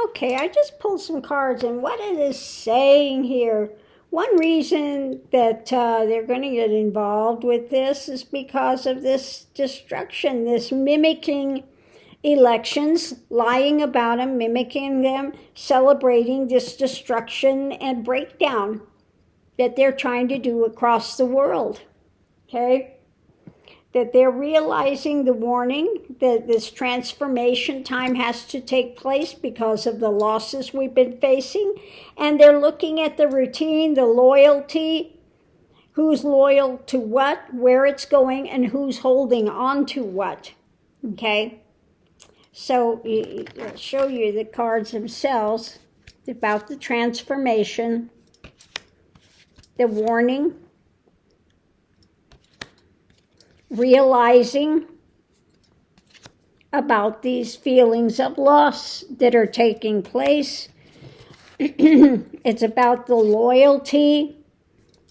Okay, I just pulled some cards, and what it is saying here, one reason that they're going to get involved with this is because of this destruction, this mimicking elections, lying about them, mimicking them, celebrating this destruction and breakdown that they're trying to do across the world. Okay? That they're realizing the warning that this transformation time has to take place because of the losses we've been facing. And they're looking at the routine, the loyalty, who's loyal to what, where it's going, and who's holding on to what. Okay? So I'll show you the cards themselves about the transformation, the warning, realizing about these feelings of loss that are taking place. It's about the loyalty,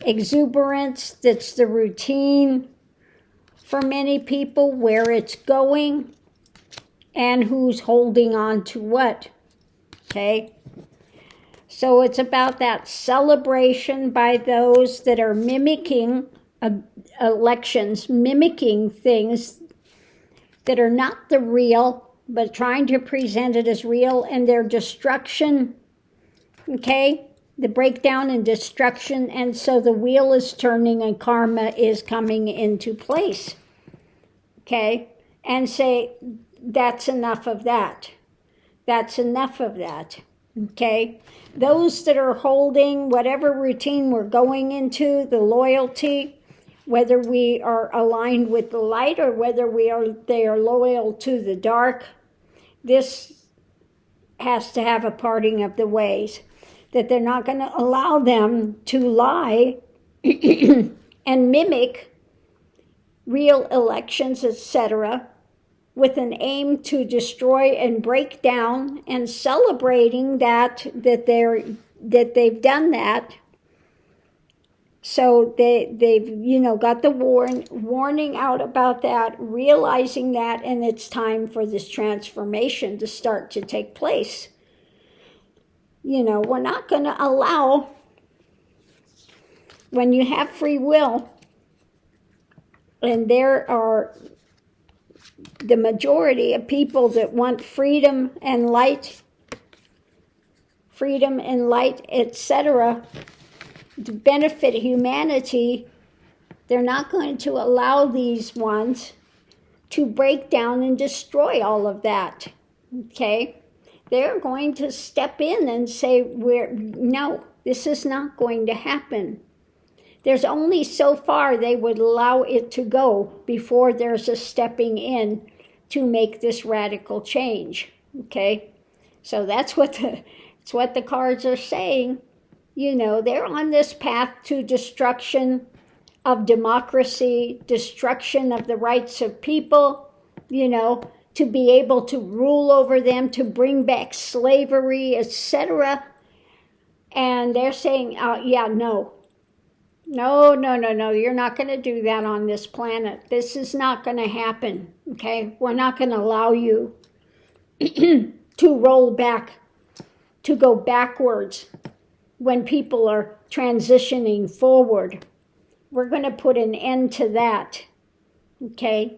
exuberance, that's the routine for many people, where it's going, and who's holding on to what. Okay? So it's about that celebration by those that are mimicking elections, mimicking things that are not the real, but trying to present it as real, and their destruction, okay? The breakdown and destruction, and so the wheel is turning and karma is coming into place, okay? And say, that's enough of that. That's enough of that, okay? Those that are holding whatever routine we're going into, the loyalty, whether we are aligned with the light or whether they are loyal to the dark, this has to have a parting of the ways, that they're not going to allow them to lie and mimic real elections, etc., with an aim to destroy and break down, and celebrating that they've done that. So they've got the warning out about that, realizing that, and it's time for this transformation to start to take place. We're not going to allow, when you have free will, and there are the majority of people that want freedom and light, etc., to benefit humanity, they're not going to allow these ones to break down and destroy all of that, okay? They're going to step in and say, no, this is not going to happen. There's only so far they would allow it to go before there's a stepping in to make this radical change, okay? So that's what the cards are saying. They're on this path to destruction of democracy, destruction of the rights of people, to be able to rule over them, to bring back slavery, etc. And they're saying, no, you're not going to do that on this planet. This is not going to happen, okay? We're not going to allow you to roll back, to go backwards when people are transitioning forward. We're going to put an end to that, okay?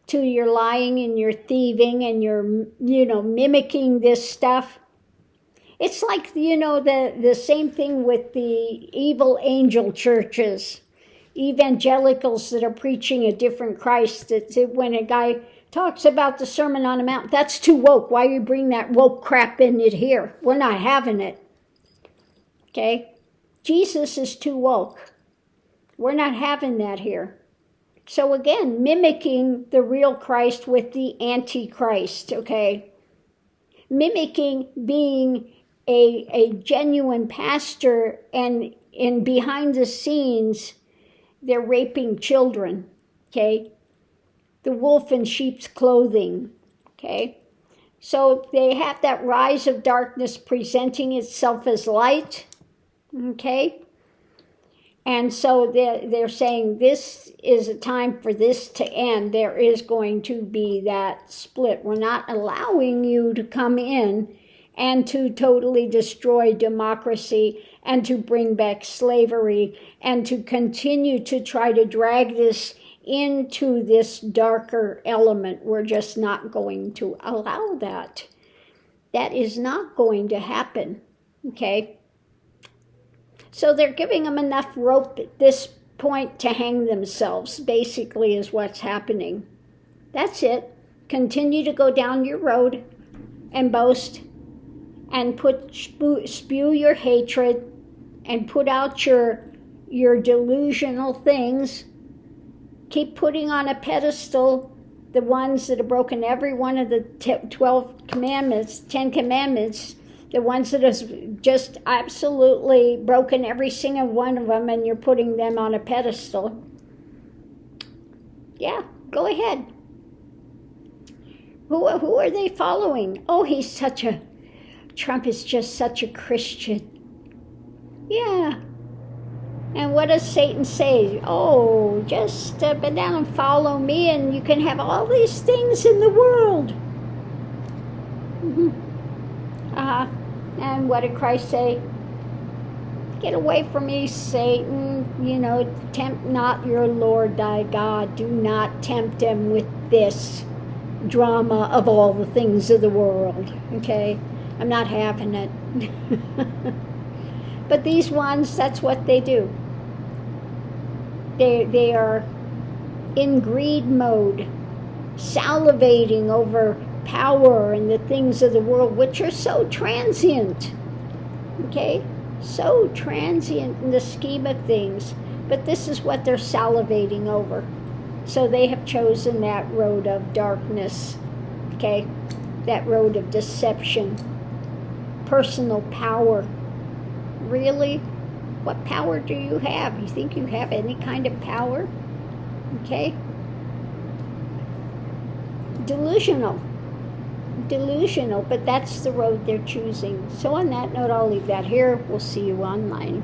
To your lying and your thieving and your, mimicking this stuff. It's like, the same thing with the evil angel churches, evangelicals that are preaching a different Christ. When a guy talks about the Sermon on the Mount, that's too woke. Why you bring that woke crap in it here? We're not having it. Okay? Jesus is too woke. We're not having that here. So again, mimicking the real Christ with the Antichrist, okay? Mimicking being a genuine pastor, and behind the scenes, they're raping children, okay? The wolf in sheep's clothing, okay? So they have that rise of darkness presenting itself as light, okay? And so they're saying this is a time for this to end. There is going to be that split. We're not allowing you to come in and to totally destroy democracy and to bring back slavery and to continue to try to drag this into this darker element. We're just not going to allow that. That is not going to happen, okay? So they're giving them enough rope at this point to hang themselves, basically, is what's happening. That's it. Continue to go down your road and boast and spew your hatred and put out your delusional things. Keep putting on a pedestal the ones that have broken every one of the 12 commandments, 10 commandments, the ones that have just absolutely broken every single one of them, and you're putting them on a pedestal. Yeah, go ahead. Who are they following? Oh, Trump is just such a Christian. Yeah. And what does Satan say? Oh, just bend down and follow me and you can have all these things in the world. And what did Christ say? Get away from me, Satan. Tempt not your Lord thy God. Do not tempt him with this drama of all the things of the world. Okay? I'm not having it. But these ones, that's what they do. They are in greed mode, salivating over power and the things of the world, which are so transient. Okay? So transient in the scheme of things. But this is what they're salivating over. So they have chosen that road of darkness. Okay? That road of deception. Personal power. Really? What power do you have? You think you have any kind of power? Okay? Delusional, but that's the road they're choosing. So on that note, I'll leave that here. We'll see you online.